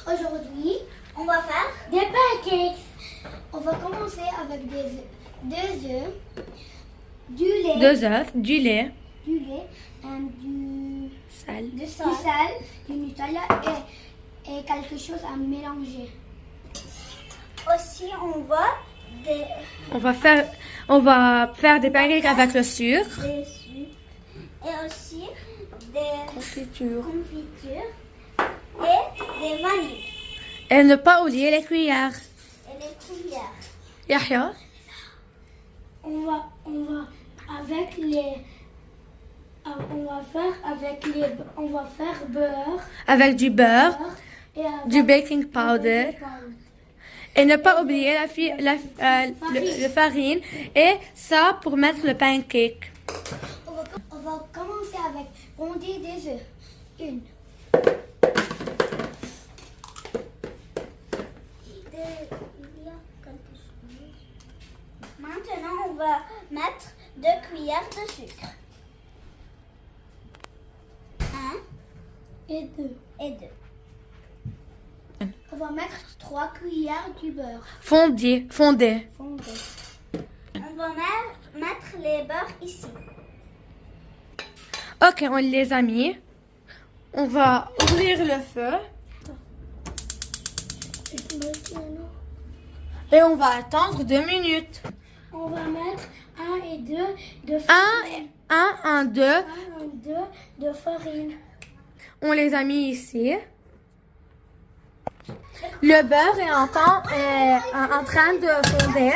Aujourd'hui, on va faire des pancakes. On va commencer avec deux œufs, du lait, 2 œufs, du lait, du sel. sel, du Nutella et quelque chose à mélanger. Aussi, On va faire des pancakes avec le sucre. des sucres et aussi des Confiture. confitures et des vanilles Et ne pas oublier les cuillères. et les cuillères. Yahya. On va faire beurre Avec du beurre, et avec du baking powder. Et ne pas oublier le farine. Et ça pour mettre le pancake. On va commencer avec fondre des œufs. Une. Maintenant, on va mettre 2 cuillères de sucre. 1 et 2. On va mettre 3 cuillères du beurre. Fondé. Fondé. On va mettre les beurres ici. Ok, on les a mis. On va ouvrir le feu. Et on va attendre 2 minutes. On va mettre 1 et 2 de Un, 2. 1 et 2 de farine. On les a mis ici. Le beurre est en train de fonder.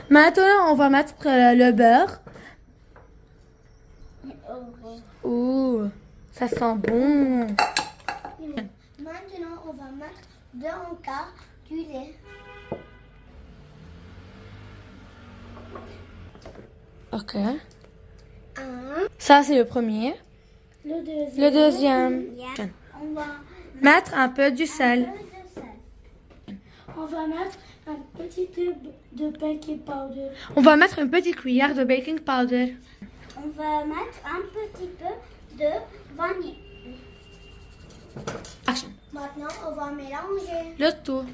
Maintenant, on va mettre le beurre. Ouh, ça sent bon. Maintenant, on va mettre 2 1/4 du lait. Ok. 1, Ça, c'est le premier. Le deuxième. On va Mettre un peu du sel. On va mettre un petit peu de baking powder. On va mettre une petite cuillère de baking powder. On va mettre un petit peu de vanille. Action. Maintenant, on va mélanger. Le tout.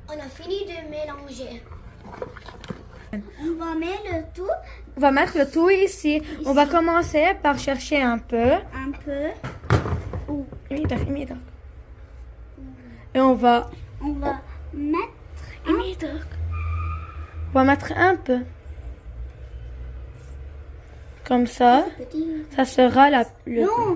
On a fini de mélanger. On va mettre le tout On va mettre le tout ici. On va commencer par chercher un peu. un peu. Imidar. Et on va mettre On va mettre un peu. Comme ça, petit. ça sera Non.